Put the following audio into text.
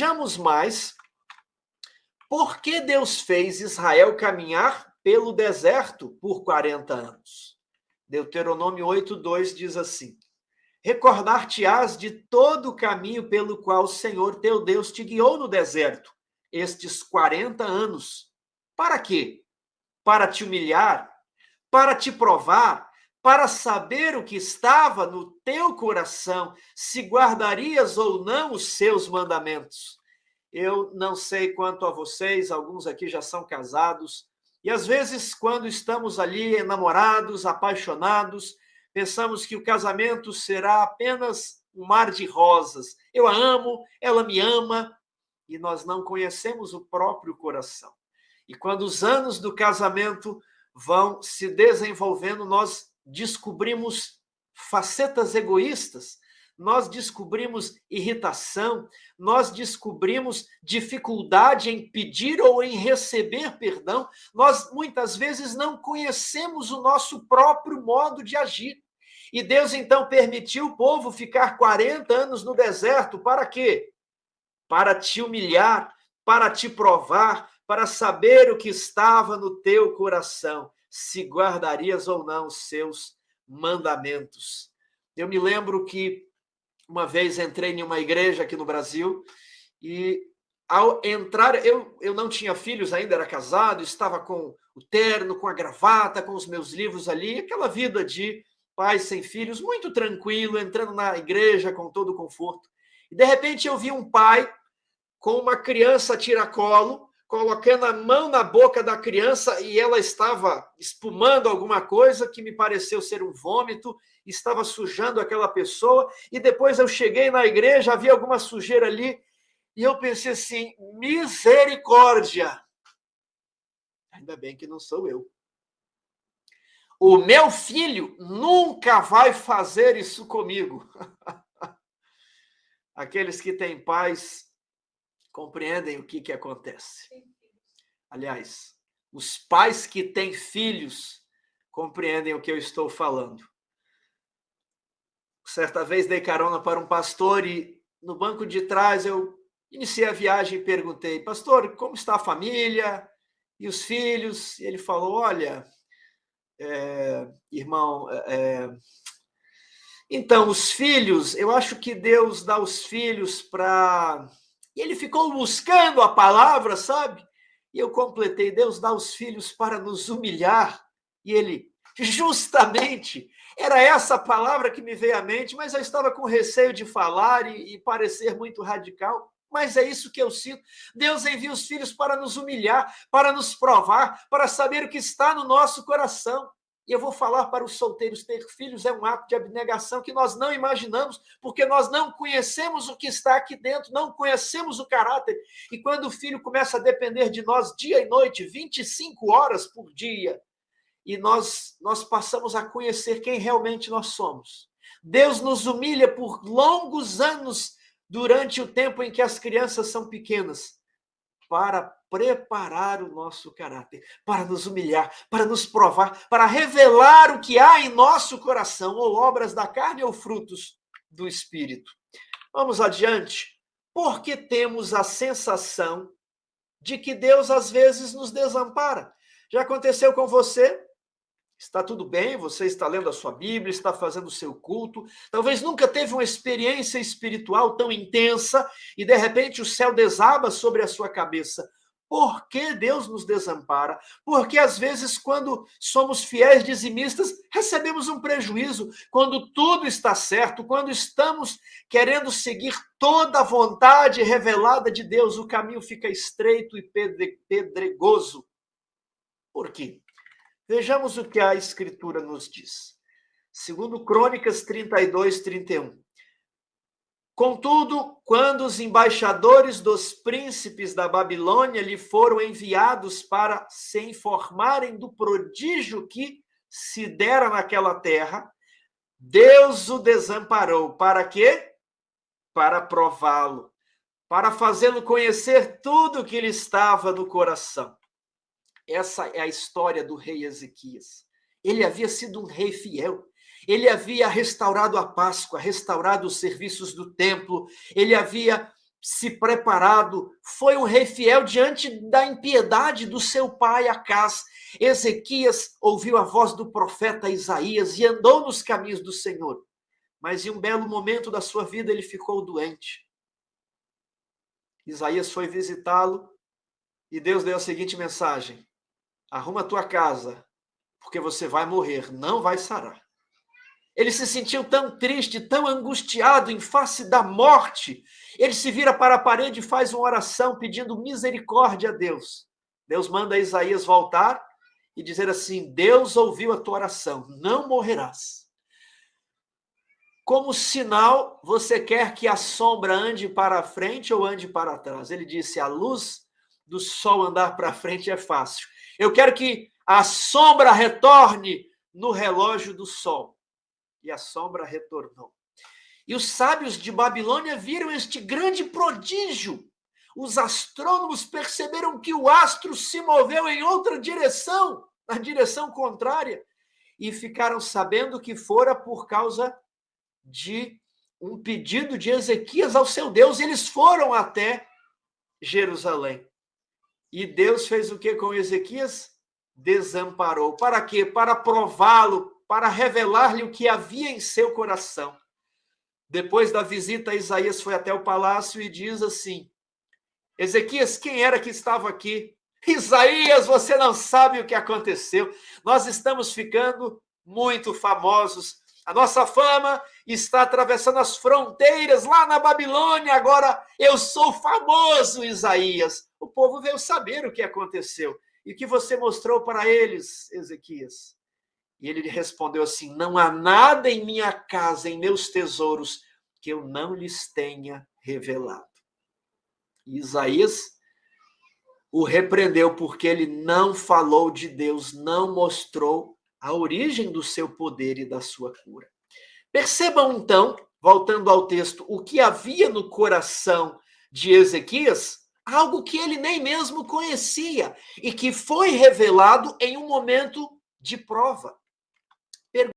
Vejamos mais por que Deus fez Israel caminhar pelo deserto por 40 anos. Deuteronômio 8:2 diz assim: recordar-te-ás de todo o caminho pelo qual o Senhor teu Deus te guiou no deserto, estes 40 anos. Para quê? Para te humilhar, para te provar, para saber o que estava no teu coração, se guardarias ou não os seus mandamentos. Eu não sei quanto a vocês, alguns aqui já são casados, e às vezes, quando estamos ali enamorados, apaixonados, pensamos que o casamento será apenas um mar de rosas. Eu a amo, ela me ama, e nós não conhecemos o próprio coração. E quando os anos do casamento vão se desenvolvendo, nós descobrimos facetas egoístas, nós descobrimos irritação, nós descobrimos dificuldade em pedir ou em receber perdão. Nós, muitas vezes, não conhecemos o nosso próprio modo de agir. E Deus, então, permitiu o povo ficar 40 anos no deserto. Para quê? Para te humilhar, para te provar, para saber o que estava no teu coração, se guardarias ou não os seus mandamentos. Eu me lembro que uma vez entrei em uma igreja aqui no Brasil e, ao entrar, eu não tinha filhos ainda, era casado, estava com o terno, com a gravata, com os meus livros ali, aquela vida de pai sem filhos, muito tranquilo, entrando na igreja com todo o conforto. E, de repente, eu vi um pai com uma criança a tiracolo, colocando a mão na boca da criança e ela estava espumando alguma coisa que me pareceu ser um vômito, estava sujando aquela pessoa, e depois eu cheguei na igreja, havia alguma sujeira ali, e eu pensei assim, misericórdia! Ainda bem que não sou eu. O meu filho nunca vai fazer isso comigo. Aqueles que têm pais compreendem o que acontece. Aliás, os pais que têm filhos compreendem o que eu estou falando. Certa vez dei carona para um pastor e no banco de trás eu iniciei a viagem e perguntei, pastor, como está a família e os filhos? E ele falou, olha, irmão, então, os filhos, eu acho que Deus dá os filhos para... E ele ficou buscando a palavra, sabe? E eu completei, Deus dá os filhos para nos humilhar. E ele, justamente, era essa palavra que me veio à mente, mas eu estava com receio de falar e parecer muito radical. Mas é isso que eu sinto. Deus envia os filhos para nos humilhar, para nos provar, para saber o que está no nosso coração. E eu vou falar para os solteiros, ter filhos é um ato de abnegação que nós não imaginamos, porque nós não conhecemos o que está aqui dentro, não conhecemos o caráter. E quando o filho começa a depender de nós dia e noite, 25 horas por dia, e nós passamos a conhecer quem realmente nós somos. Deus nos humilha por longos anos durante o tempo em que as crianças são pequenas, para preparar o nosso caráter, para nos humilhar, para nos provar, para revelar o que há em nosso coração, ou obras da carne ou frutos do Espírito. Vamos adiante. Porque temos a sensação de que Deus às vezes nos desampara. Já aconteceu com você? Está tudo bem, você está lendo a sua Bíblia, está fazendo o seu culto, talvez nunca teve uma experiência espiritual tão intensa e, de repente, o céu desaba sobre a sua cabeça. Por que Deus nos desampara? Porque, às vezes, quando somos fiéis dizimistas, recebemos um prejuízo. Quando tudo está certo, quando estamos querendo seguir toda a vontade revelada de Deus, o caminho fica estreito e pedregoso. Por quê? Vejamos o que a Escritura nos diz. Segundo Crônicas 32:31. Contudo, quando os embaixadores dos príncipes da Babilônia lhe foram enviados para se informarem do prodígio que se dera naquela terra, Deus o desamparou. Para quê? Para prová-lo, para fazê-lo conhecer tudo o que lhe estava no coração. Essa é a história do rei Ezequias. Ele havia sido um rei fiel. Ele havia restaurado a Páscoa, restaurado os serviços do templo. Ele havia se preparado, foi um rei fiel diante da impiedade do seu pai Acás. Ezequias ouviu a voz do profeta Isaías e andou nos caminhos do Senhor. Mas em um belo momento da sua vida ele ficou doente. Isaías foi visitá-lo e Deus deu a seguinte mensagem: arruma a tua casa, porque você vai morrer, não vai sarar. Ele se sentiu tão triste, tão angustiado em face da morte. Ele se vira para a parede e faz uma oração pedindo misericórdia a Deus. Deus manda Isaías voltar e dizer assim: Deus ouviu a tua oração, não morrerás. Como sinal, você quer que a sombra ande para a frente ou ande para trás? Ele disse: a luz do sol andar para frente é fácil. Eu quero que a sombra retorne no relógio do sol. E a sombra retornou. E os sábios de Babilônia viram este grande prodígio. Os astrônomos perceberam que o astro se moveu em outra direção, na direção contrária, e ficaram sabendo que fora por causa de um pedido de Ezequias ao seu Deus. Eles foram até Jerusalém. E Deus fez o que com Ezequias? Desamparou. Para quê? Para prová-lo, para revelar-lhe o que havia em seu coração. Depois da visita, Isaías foi até o palácio e diz assim: Ezequias, quem era que estava aqui? Isaías, você não sabe o que aconteceu. Nós estamos ficando muito famosos. A nossa fama está atravessando as fronteiras lá na Babilônia. Agora eu sou famoso, Isaías. O povo veio saber o que aconteceu. E o que você mostrou para eles, Ezequias? E ele respondeu assim: não há nada em minha casa, em meus tesouros, que eu não lhes tenha revelado. E Isaías o repreendeu porque ele não falou de Deus, não mostrou a origem do seu poder e da sua cura. Percebam então, voltando ao texto, o que havia no coração de Ezequias, algo que ele nem mesmo conhecia e que foi revelado em um momento de prova.